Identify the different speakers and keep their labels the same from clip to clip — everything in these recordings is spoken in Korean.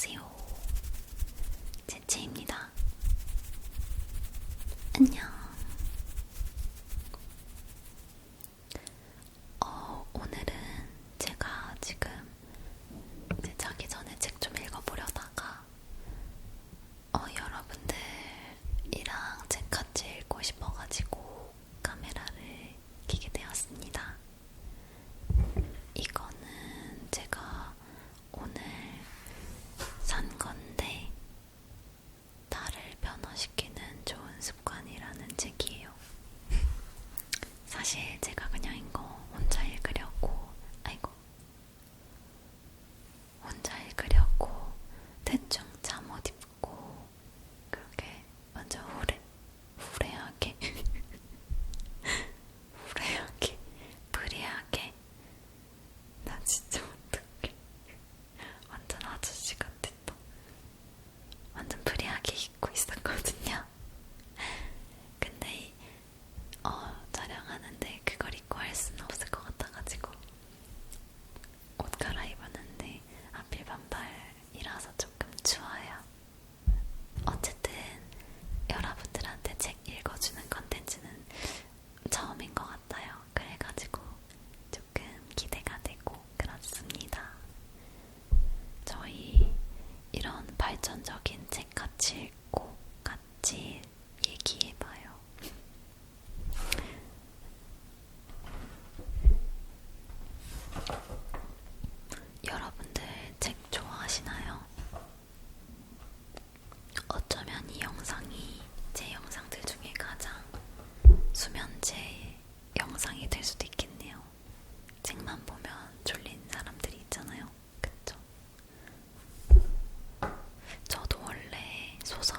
Speaker 1: 안녕하세요. 제체입니다. 안녕. 오늘은 제가 지금 이제 자기 전에 책 좀 읽어보려다가 여러분들이랑 책 같이 읽고 싶어가지고 카메라를 켜게 되었습니다. 이거는 제가 오늘 산 건데 나를 변화시키는 좋은 습관이라는 책이에요. 사실 제가 그냥 이거 혼자 읽으려고 대충 잠옷 입고 그렇게 완전 후레하게 프리하게 나 진짜 어떡해. 완전 아저씨 같았다. 완전 프리하게 입고 있었거든요. 근데 촬영하는데 그걸 입고 할 수는 없을 것 같아가지고 옷 갈아입었는데 하필 반팔이라서 조금 추워요. 어쨌든 여러분들한테 책 읽어주는 컨텐츠는 처음인 것 같아요. 그래가지고 조금 기대가 되고 그렇습니다. 저희 이런 발전적인 책 같이 읽고 같이 얘기해봐요. 여러분들 책 좋아하시나요? 어쩌면 이 영상이 제 영상들 중에 가장 수면제 영상이 될 수도 있겠네요. 책만 보면 졸린 사람들이 있잖아요. 그쵸? 저도 원래 소설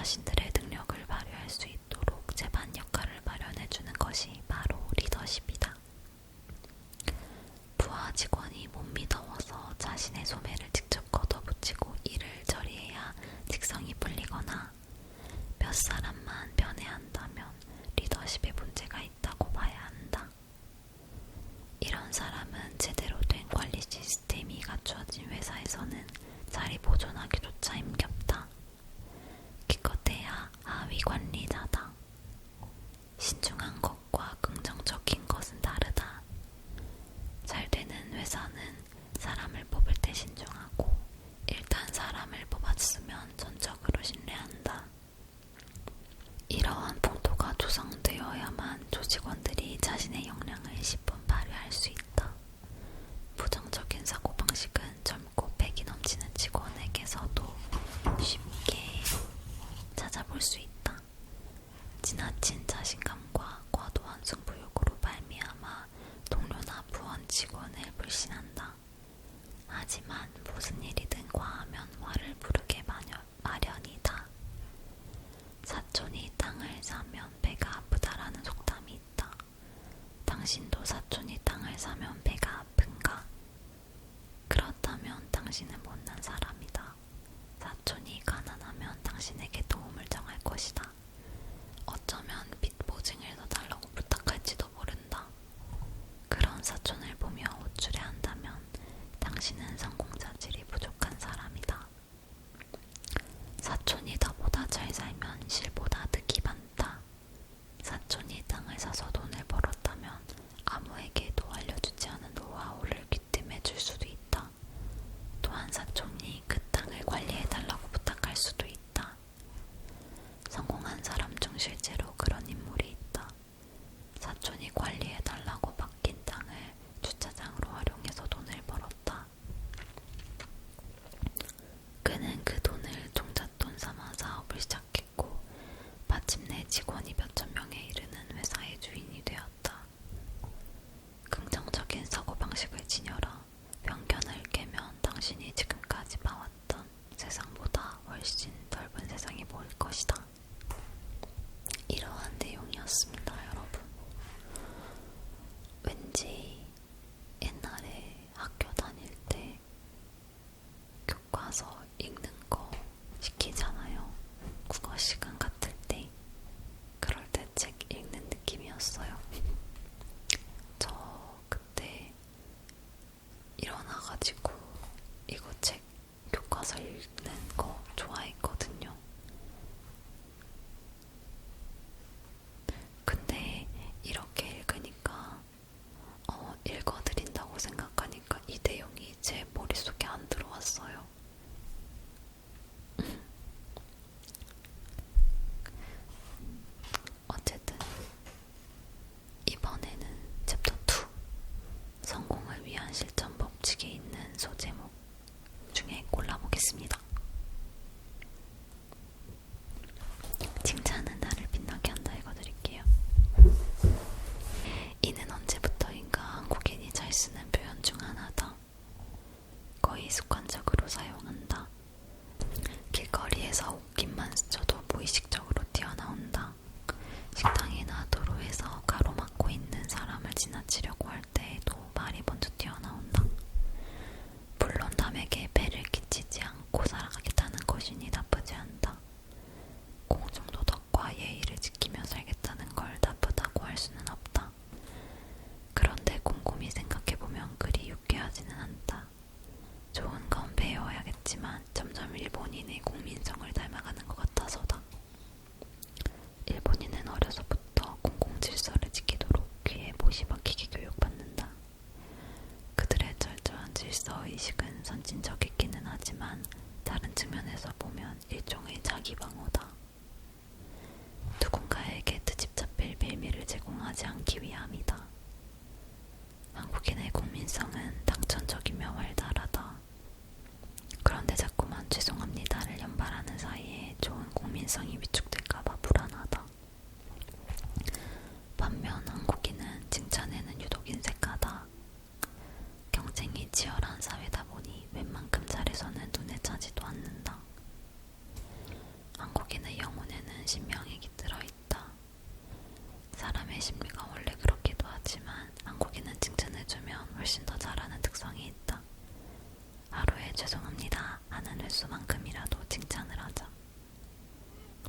Speaker 1: 자신들의 능력을 발휘할 수 있도록 제반 역할을 마련해주는 것이 바로 리더십이다. 부하 직원이 못 믿어워서 자신의 소매를 직접 걷어붙이고 일을 처리해야 직성이 풀리거나 몇 사람만 편애한다면 리더십에 문제가 있다고 봐야 한다. 이런 사람은 제대로 된 관리 시스템이 갖추어진 회사에서는 자리 보존하기조차 힘겹다. 기껏해야 하위 관리자다. 신중한 것과 긍정적인 것은 다르다. 잘 되는 회사는 사람을 뽑을 때 신중하고 일단 사람을 뽑았으면 전적으로 신뢰한다. 이러한 풍토가 조성되어야만 조직원들이 자신의 역량을 10분 발휘할 수 있다. 부정적인 사고방식은 젊고 패기 넘치는 직원에게서도 쉽게 찾아볼 수 있다. 지나친 자신감과 과도한 승부욕으로 말미암아 동료나 부원 직원을 불신한다. 하지만 무슨 일이든 과하면 화를 부르게 마련이다. 사촌이 땅을 사면 배가 아프다라는 속담이 있다. 당신도 사촌이 땅을 사면 배가 아픈가? 그렇다면 당신은 못난 사람이다. 사촌이 가난하면 당신에게 도움을 청할 것이다. 어쩌면 빚 보증을 더 달라고 부탁할지도 모른다. 그런 사촌을 보며 우쭐해한다면 당신은 성공 자질이 부족한 사람이다. 사촌이 너보다 잘 살면 실보다 득이 많다. 사촌이 땅을 사서 돈을 벌었다면 아무에게도 알려주지 않은 노하우를 귀띔해 줄 수도 있다. 또한 사촌이 그 땅을 관리해달라고 부탁할 수도 있다. 성공한 사람 중 실제로 그런 인물이 있다. 사촌이 관리해달라고 맡긴 땅을 주차장으로 활용해서 돈을 벌었다. 그는 그 돈을 종잣돈 삼아 사업을 시작했고 마침내 직원이 몇천 명에 이르는 회사의 주인이 되었다. 긍정적인 사고방식을 지녀라. 편견을 깨면 당신이 지금까지 봐왔던 세상보다 훨씬 넓은 세상이 보일 것이다. 이러한 내용이었습니다, 여러분. 왠지 옛날에 학교 다닐 때 교과서 읽는 거 시키잖아요. 국어 시간 같을 때. 그럴 때 책 읽는 느낌이었어요. 저 그때 일어나가지고 이거 책 교과서 읽는 거 좋아했거든요. 근데 이렇게 읽으니까 읽어드린다고 생각하니까 이 내용이 제 머릿속에 안 들어왔어요. 어쨌든 이번에는 챕터 2 성공을 위한 실전 법칙에 있는 소제목 중에 골라보겠습니다. 칭찬은 나를 빛나게 한다 읽어드릴게요. 이는 언제부터인가 한국인이 잘 쓰는 표현 중 하나다. 거의 습관적으로 사용한다. 길거리에서 옷깃만 스쳐도 무의식적으로 튀어나온다. 식당이나 도로에서 가로막고 있는 사람을 지나치려고 할 때에도 말이 먼저 튀어나온다. 물론 남에게 배를 끼치지 않고 살아가겠다는 것이니 나쁘지 않다. 공중도덕과 예의를 지키며 살겠다는 걸 나쁘다고 할 수는 없다. 그런데 곰곰이 생각해보면 그리 유쾌하지는 않다. 좋은 건 배워야겠지만 점점 일본인의 국민성을 닮아가는 것 같아서다. 일본인은 어려서부터 공공질서를 지키도록 귀에 못이 박히게 교육받는다. 그들의 철저한 질서의식은 선진적이기는 하지만 다른 측면에서 보면 일종의 자기방어다. 누군가에게 트집 잡힐 빌미를 제공하지 않기 위함이다. 한국인의 국민성은 당천적이며 활달하다. 그런데 자꾸만 죄송합니다를 신명액이 들어있다. 사람의 심리가 원래 그렇기도 하지만 한국인은 칭찬해주면 훨씬 더 잘하는 특성이 있다. 하루에 죄송합니다 하는 횟수만큼이라도 칭찬을 하자.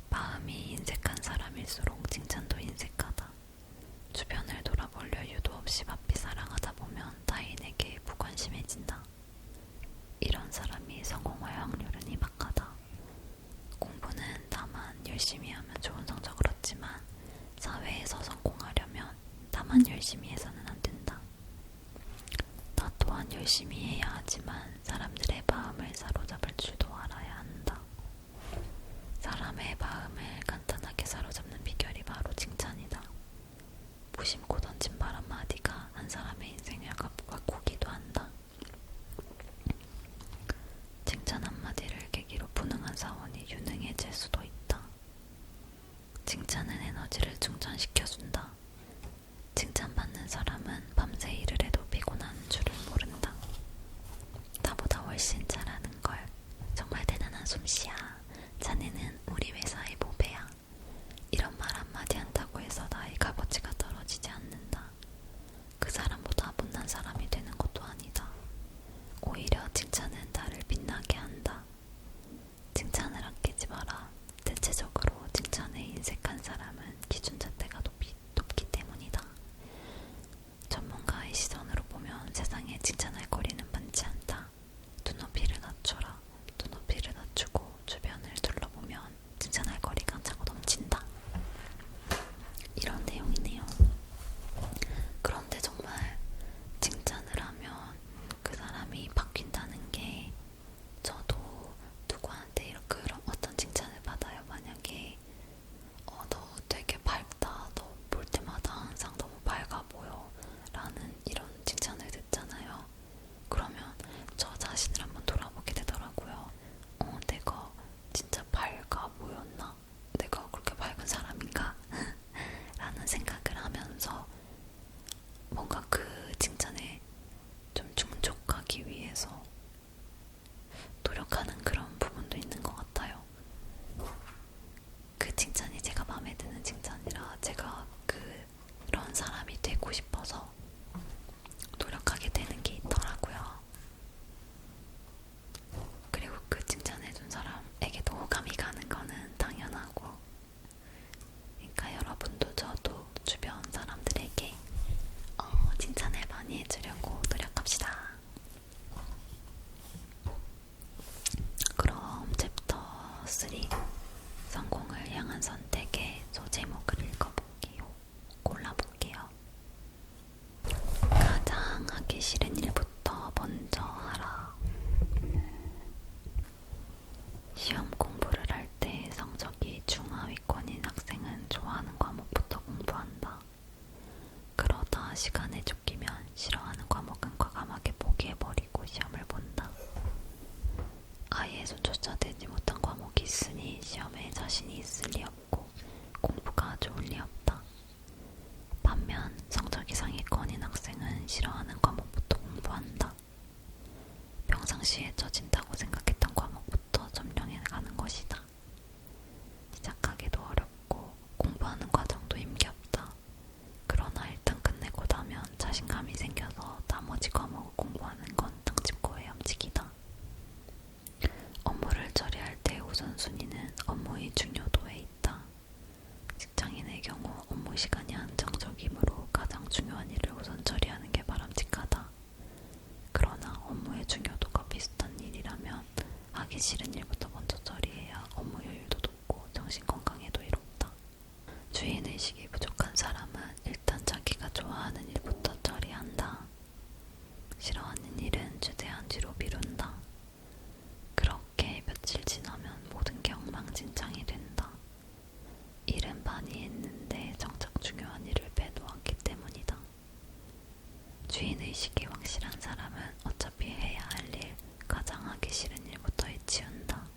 Speaker 1: 마음이 인색한 사람일수록 칭찬도 인색하다. 주변을 돌아볼 여유도 없이 바삐 살아가다 보면 타인에게 무관심해진다. 이런 사람이 성공할 확률은 희박하다. 공부는 다만 열심히 하면 좋은 성적을 얻지만 사회에서 성공하려면 다만 열심히 해서는 안 된다. 나 또한 열심히 해야 하지만 사람들의 마음을 사로잡을 줄도 알아야 한다. 사람의 마음을 간단하게 사로잡는 비결이 바로 칭찬이다. 무심코 던진 말 한마디가 한 사람의 인생을 바꾸기도 한다. 칭찬 한마디를 계기로 무능한 사원이 유능해질 수도 있다. 칭찬은 에너지를 충전시켜준다. 칭찬받는 사람은 밤새 일을 해도 피곤한 줄을 모른다. 나보다 훨씬 잘하는 걸. 정말 대단한 솜씨야. 자네는 우리 회사의 보배야. 이런 말 한마디 한다고 해서 나의 값어치가 떨어지지 않는다. 그 사람보다 못난 사람이 되는 것도 아니다. 오히려 칭찬은 나를 빛나게 한다. 칭찬을 아끼지 마라. 대체적으로 칭찬에 인색한 사람은 기준잣대가 높기 때문이다. 전문가의 시선으로 보면 세상에 칭찬할 거리는 많지 않다. 눈높이를 낮춰라. 눈높이를 낮추고 주변을 둘러보면 칭찬할 거리가 차고 넘친다. 이런 내용이네요. 그런데 정말 칭찬을 하면 그 사람이 바뀐다는 게 저도 누구한테 이렇게 어떤 칭찬을 받아요. 만약에 너 되게 밝다. 너 볼 때마다 항상 너무 밝아 보여. 라는 이런 칭찬을 듣잖아요. 그러면 저 자신을 한번 돌아보게 되더라고요. 내가 진짜 밝아 보였나? 내가 그렇게 밝은 사람인가? 라는 생각을 하면서 뭔가 그 칭찬에 좀 충족하기 위해서 노력하는 그런 부분도 있는 것 같아요. 그 칭찬이 제가 마음에 드는 칭찬이라 제가 그런 사람이 되고 싶어서 노력하게 되는 게 있더라고요. 그리고 그 칭찬해준 사람에게도 호감이 가는 거는 당연하고, 그러니까 여러분도 저도 주변 사람들에게 칭찬을 많이 해주려고 노력합시다. 그럼 챕터 3 성공을 향한 선택의 소제목을 골라볼게요. 가장 하기 싫은 일부터 먼저 하라. 시험 공부를 할 때 성적이 중하위권인 학생은 좋아하는 과목부터 공부한다. 그러다 시간에 쫓기면 싫어하는 과목은 과감하게 포기해버리고 시험을 본다. 아예 손조차 대지 못한 과목이 있으니 시험에 자신이 있을 리 없고 공부가 좋을 리 없다. 반면 성적이 상위권인 학생은 싫어하는 과목부터 공부한다. 평상시에 처진다고 생각했던 과목부터 점령해 가는 것이다. 시작하기도 어렵고 공부하는 과정도 힘겹다. 그러나 일단 끝내고 나면 자신감이 생겨서 나머지 과목을 공부하는 건 당직고의 함칙이다. 업무를 처리할 때 우선순위는 업무의 중요도에 있다. 직장인의 경우 업무 시간이 한정적이므로 가장 중요한 일을 우선 처리하는 게 바람직하다. 그러나 업무의 중요도가 비슷한 일이라면 하기 싫은 일부터 먼저 처리해야 업무 효율도 높고 정신 건강에도 이롭다. 주인의식이 부족한 사람은 일단 자기가 좋아하는 일부터 처리한다. 싫어하는 일은 최대한 뒤로 미룬다. 그렇게 며칠 지나면 모든 게 엉망진창이 된다. 일은 많이 했는데 정작 중요한 일을 빼놓았기 때문이다. 주인의식이 확실한 사람은 어차피 해야 할 일, 가장 하기 싫은 일부터 해치운다.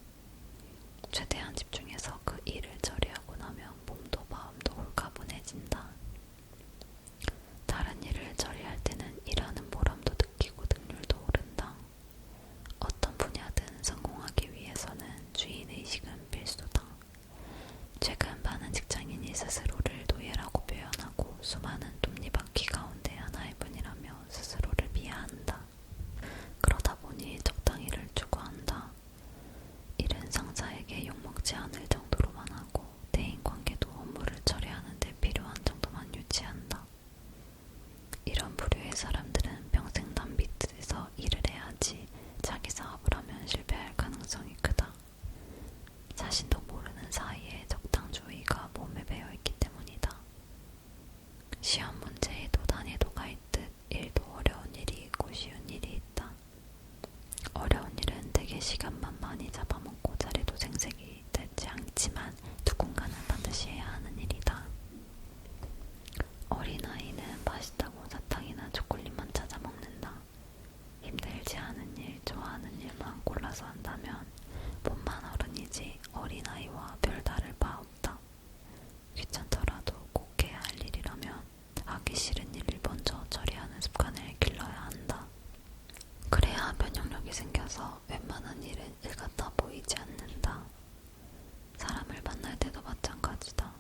Speaker 1: 최대한 집중해서 그 일을 처리하고 나면 몸도 마음도 홀가분해진다. 다른 일을 처리할 때는 일하는 보람도 느끼고 능률도 오른다. 어떤 분야든 성공하기 위해서는 주인의식은 필수다. 최근 많은 직장인이 스스로를 노예라고 표현하고 수많은 톱니바퀴 가운데 하나일 뿐이라며 스스로를 비하한다. 그러다 보니 적당히를 추구한다. 일은 상사에게 욕먹지 않을 정도로만 하고 대인관계도 업무를 처리하는 데 필요한 정도만 유지한다. 이런 부류의 사람들은 평생 남빛에서 일을 해야지 자기 사업을 하면 실패할 가능성이 크다. 자신도 모르는 사이에 적당주의가 몸에 배어있기 때문이다. 시험 문제에도 난이도가 있듯 일도 어려운 일이 있고 쉬운 일이 있다. 어려운 일은 대개 시간만 많이 잡아먹고 자리도 생색이 되지 않지만 누군가는 반드시 해야 하는 일이다. 어린아이는 맛있다고 사탕이나 초콜릿만 찾아 먹는다. 힘들지 않은 일, 좋아하는 일만 골라서 한다면 몸만 어른이지 어린아이와 별다를 바 없다. 귀찮더라도 꼭 해야 할 일이라면 하기 싫은 일을 먼저 처리하는 습관을 길러야 한다. 그래야 면역력이 생겨서 웬만한 일은 일 같아 보이지 않는다. 사람을 만날 때도 마찬가지다.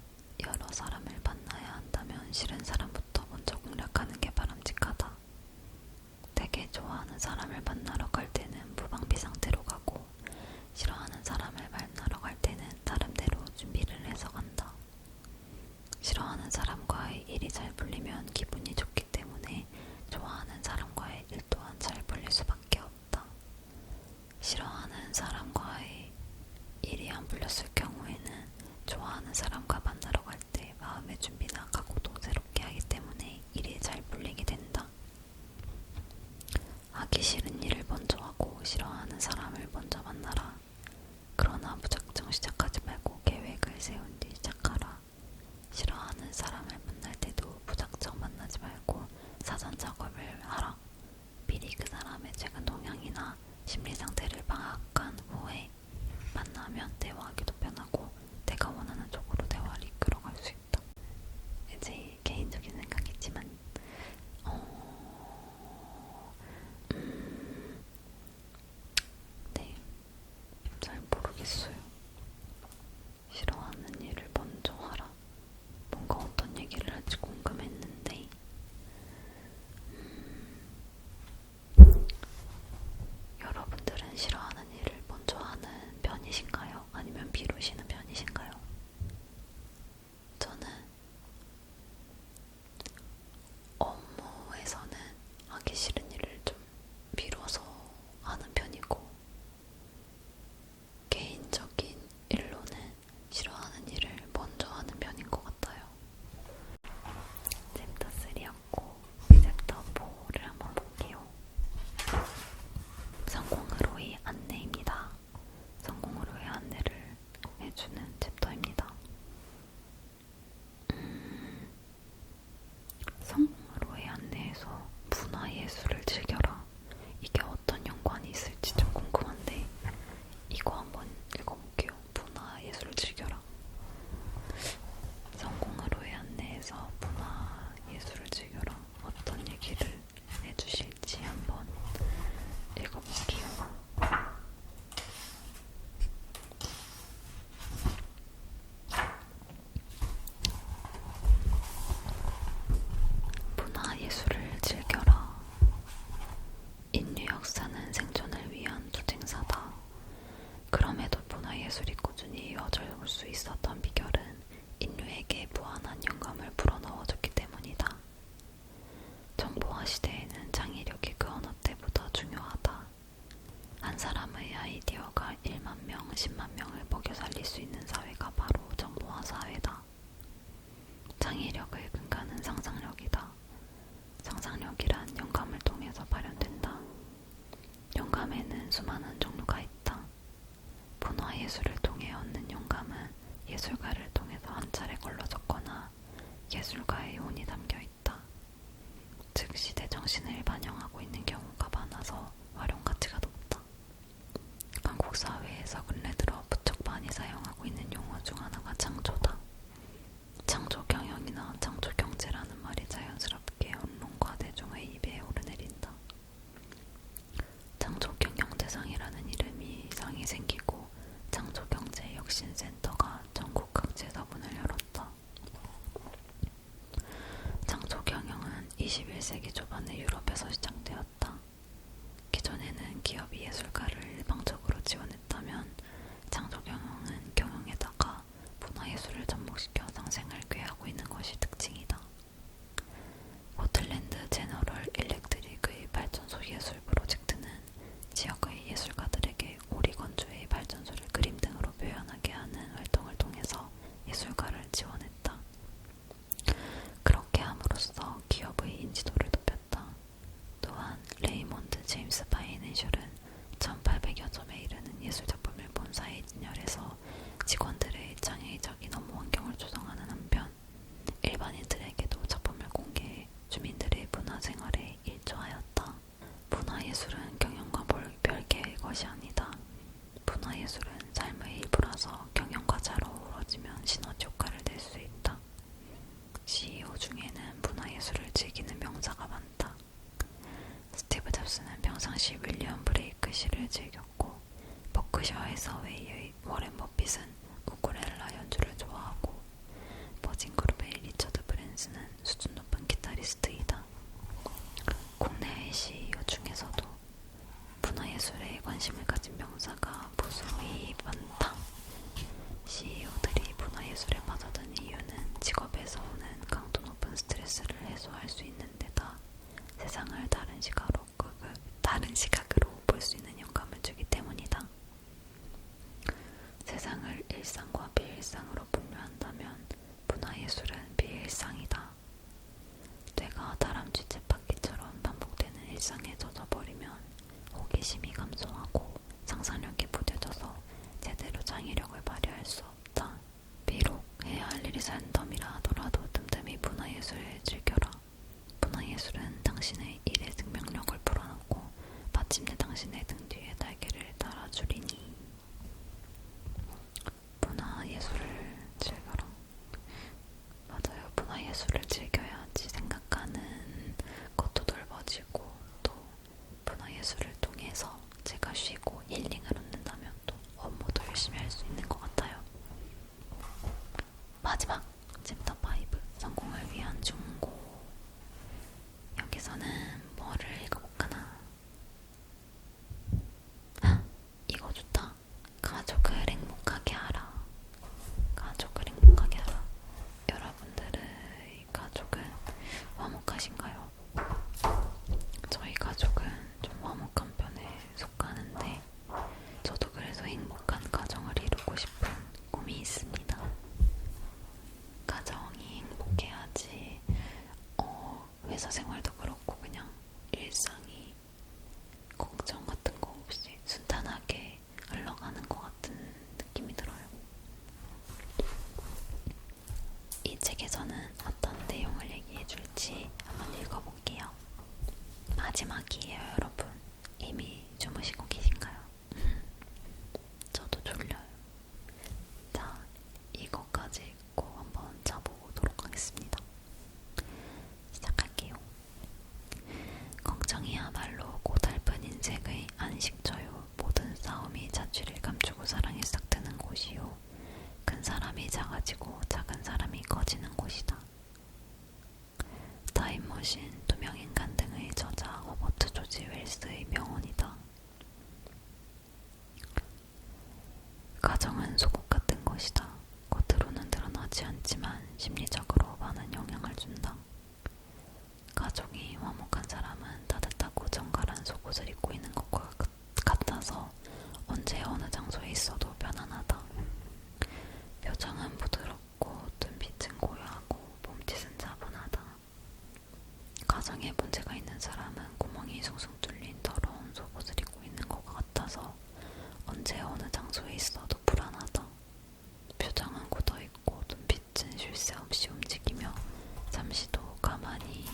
Speaker 1: 여러 사람을 만나야 한다면 싫은 사람부터 먼저 공략하는 게 바람직하다. 되게 좋아하는 사람을 만나러 갈 때는 무방비 상태로 가고 싫어하는 사람을 만나러 갈 때는 나름대로 준비를 해서 간다. 싫어하는 사람과의 일이 잘 풀리면 기분이 좋기 때문에 좋아하는 사람과의 일 또한 잘 풀릴 수밖에 없다. 싫어하는 사람과의 일이 안 풀렸을 경우에는 좋아하는 사람과 만나러 갈 때 마음의 준비나 각오도 새롭게 하기 때문에 일이 잘 풀리게 된다. 하기 싫은 일을 먼저 하고 싫어하는 사람을 먼저 만나라. 그러나 무작정 시작하지 말고 계획을 세운 뒤 시작하라. 싫어하는 사람을 만날 때도 무작정 만나지 말고 사전 작업을 하라. 미리 그 사람의 최근 동향이나 심리 상태를 파악한 후에 만나면 대화하기도 편하고 내가 원하는 쪽으로 대화를 이끌어갈 수 있다. 제 개인적인 생각이지만 네, 잘 모르겠어요. 싫어하는 일을 먼저 하라. 뭔가 어떤 얘기를 할지 궁금했는데 여러분들은 싫어하는 일을 먼저 하는 편이신가요? 아니면 미루시는 편이신가요? 저는 업무에서는 하기 싫은 일을 좀 미뤄서 하는 편이고 개인적인 일로는 싫어하는 일을 먼저 하는 편인 것 같아요. 챕터 3였고 챕터 4를 한번 볼게요. 성공으로의 안내입니다. 성공으로의 안내를 해주는 챕터입니다. 성공으로의 안내에서 문화예술을 즐겨라. 이게 어떤 연관이 있을지 좀 궁금한데 이거 한번 읽어볼게요. 문화예술을 즐겨라. 성공으로의 안내에서 문화예술을 즐겨라. 어떤 얘기를 해주실지 한번 읽어볼게요. 문화예술을 즐겨라. 인류 역사는 생존을 위한 투쟁사다. 그럼에도 문화예술이 꾸준히 이어져 올 수 있었던 비결은 인류에게 무한한 영감을 불어넣어줬기 때문이다. 정보화 시대에는 창의력이 그 어느 때보다 중요하다. 한 사람의 아이디어가 1만 명, 10만 명을 먹여 살릴 수 있는 사회가 바로 정보화 사회다. 창의력의 근간은 상상력이다. 상상력이란 영감을 통해서 발현된다. 영감에는 수많은 종류가 있다. 문화예술을 통해 얻는 영감은 예술가를 통해서 한 차례 걸러졌거나 예술가의 혼이 담겨있다. 즉 시대 정신을 반영하고 있는 경우가 많아서 활용 가치가 높다. 한국 사회에서 근래 들어 부쩍 많이 사용하고 있는 용어 중 하나가 창조다. 창조 경영이나 창조 경제라는 말이 자연스럽게 언론과 대중의 입에 오르내린다. 창조 경영대상이라는 이름이 상이 생기고 창조경제혁신센터가 전국 각지에서 20세기 초반에 유럽에서 시작되었다. 기존에는 기업이 예술가를 일방적으로 지원했다면 창조 경영은 경영에다가 문화예술을 접목시켜 상생을 꾀하고 있는 것이 특징이다. 포틀랜드 제너럴 일렉트릭의 발전소 예술 프로젝트는 지역의 예술가들에게 오리건주의 발전소를 그림 등으로 표현하게 하는 활동을 통해서 예술가를 지원했다. 그렇게 함으로써 기업의 인지도를 높였다. 또한 레이몬드 제임스 파이낸셜은 1800여 점에 이르는 예술작품을 본사에 진열해서 직원들의 창의적인 업무 환경을 조성하는 한편 일반인들에게도 작품을 공개해 주민들의 문화생활에 일조하였다. 문화예술은 경영과 별개의 것이 아니다. 문화예술은 삶의 일부라서 경영과 잘 어우러지면 시너지 효과를 낼 수 있다. CEO 중에는 문화예술을 즐기는 명사가 많다. 스티브 잡스는 평상시 윌리엄 브레이크 시를 즐겼고 버크셔의 서웨이의 워렌 버핏은 우쿨렐라 연주를 좋아하고 버진그룹의 리처드 브랜슨은 수준 높은 기타리스트이다. 국내의 CEO 중에서도 문화예술에 관심을 가진 명사가 무수히 많다. CEO들이 문화예술에 빠져든 이유는 직업에서 오는 강도 높은 스트레스를 해소할 수 있는 데다 세상을 다른 시각으로 볼 수 있는 영감을 주기 때문이다. 세상을 일상과 비일상으로 분류한다면 문화예술은 비일상이다. 뇌가 다람쥐 쳇바퀴처럼 반복되는 일상에 젖어버리면 호기심이 감소하고 상상력이 무뎌져서 제대로 창의력을 발휘할 수 없다. 비록 해야 할 일이 산더미라 하더라도 틈틈이 문화예술을 즐겨라. 문화예술은 당신의 일의 생명력을 불어넣고 마침내 당신의 등 뒤에 날개를 달아주리니. 문화예술을 즐겨라. 맞아요. 문화예술을 즐겨야지 생각하는 것도 넓어지고 또 문화예술을 통해서 제가 쉬고 힐링을 얻는다면 또 업무도 열심히 할 수 있는 것 같아요. 마지막 챕터 5 성공을 위한 중고. 여기서는 뭐를 읽어볼까나. 이거 좋다. 가족을 행복하게 하라. 가족을 행복하게 하라. 여러분들의 가족은 화목하신가요? 저희 가족은 좀 화목한 편에 속하는데 저도 그래서 행복한 가정을 이루고 싶은 꿈이 있습니다. 가정이 행복해야지 회사 생활도 그렇고 그냥 일상이 걱정 같은 거 없이 순탄하게 흘러가는 것 같은 느낌이 들어요. 이 책에서는 어떤 내용을 얘기해 줄지 한번 읽어볼게요. 마지막이에요, 여러분. 이미 주무시고 계신가요? 저도 졸려요. 자, 이거까지 읽고 한번 자보도록 하겠습니다. 시작할게요. 걱정이야말로 고달픈 인생의 안식처요. 모든 싸움이 자취를 감추고 사랑이 싹트는 곳이요. 큰 사람이 작아지고 작은 사람이 커지는 곳이다. 타임머신, 투명인간 등의 저자 허버트 조지 웰스의 명언이다. 가정은 속옷 같은 것이다. 겉으로는 드러나지 않지만 심리적으로 많은 영향을 준다. 가족이 화목한 사람은 따뜻하고 정갈한 속옷을 입고 있는 것과 같아서 언제 어느 장소에 있어도 편안하다. 표정은 부드럽고 눈빛은 고요하고 몸짓은 차분하다. 가정에 문제가 있는 사람은 구멍이 숭숭 뚫린 더러운 속옷을 입고 있는 것 같아서 언제 어느 장소에 있어도 불안하다. 표정은 굳어있고 눈빛은 쉴 새 없이 움직이며 잠시도 가만히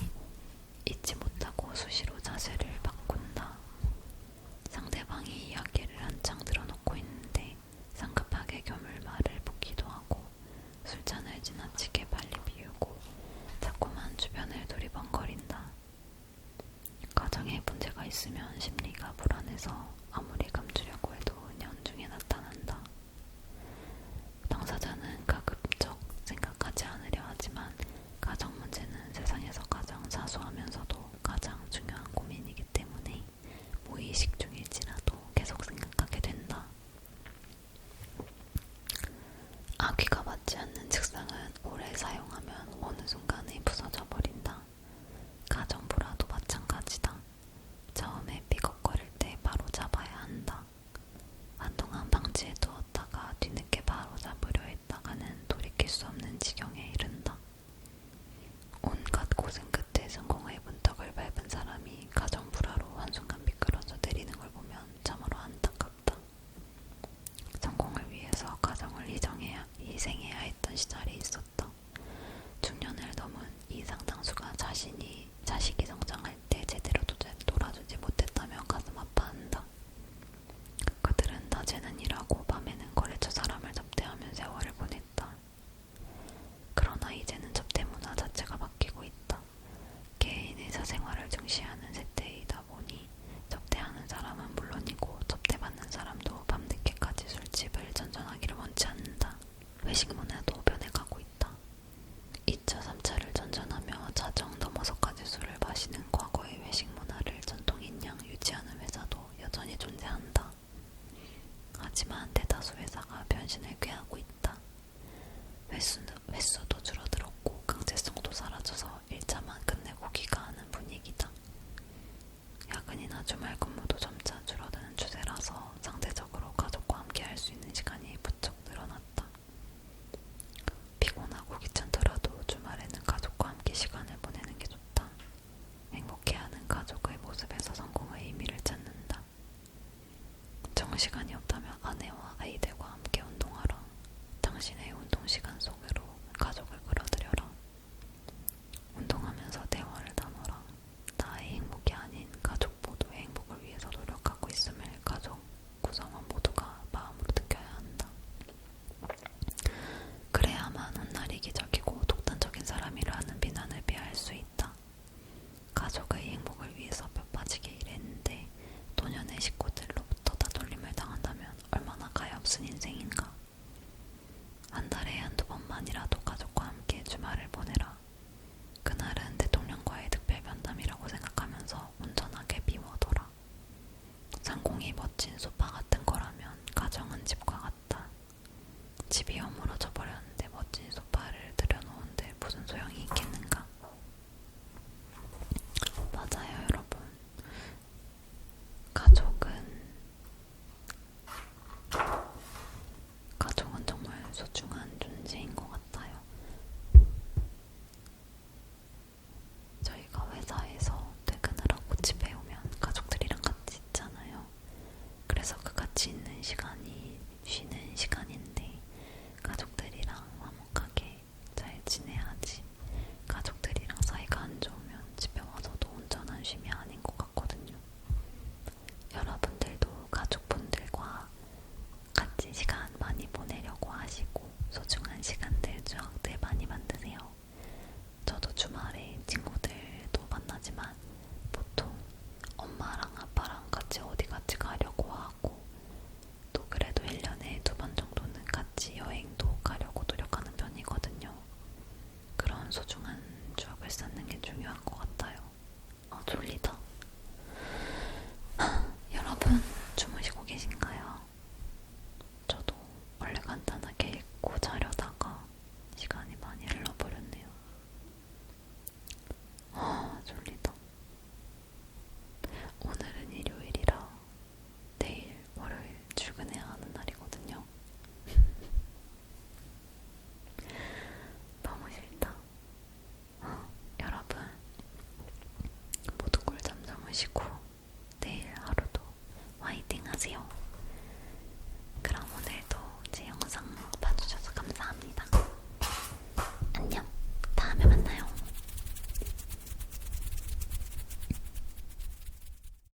Speaker 1: 있지 못하고 수시로 자세를 바꾼다. 상대방이 이야기를 한창 들어놓고 있는데 상급하게 교물말을 붓기도 하고 술잔을 지나치게 횟수도 줄어들었고 강제성도 사라져서 일자만 끝내고 귀가하는 분위기다. 야근이나 주말 근무도 점차 줄어드는 추세라서 상대적으로 가족과 함께 할 수 있는 시간이 부쩍 늘어났다. 피곤하고 귀찮더라도 주말에는 가족과 함께 시간을 보내는 게 좋다. 행복해하는 가족의 모습에서 성공의 의미를 찾는다. 정시간이 없다면 아내와 아이들과 함께 운동하라. 당신의 운동 시간 속으로 가족을 끌어들여라. 운동하면서 대화를 나눠라. 나의 행복이 아닌 가족 모두의 행복을 위해서 노력하고 있음을 가족 구성원 모두가 마음으로 느껴야 한다. 그래야만 훗날 이기적이고 독단적인 사람이라는 비난을 피할 수 있다. 가족의 행복을 위해서 뼈빠지게 일했는데 노년의 식구들로부터 따돌림을 당한다면 얼마나 가엾은 인생인가. 한 달에 한두 번만이라도 가족과 함께 주말을 보내라. 그날은 대통령과의 특별 면담이라고 생각하면서 온전하게 비워둬라. 상공이 멋진 숲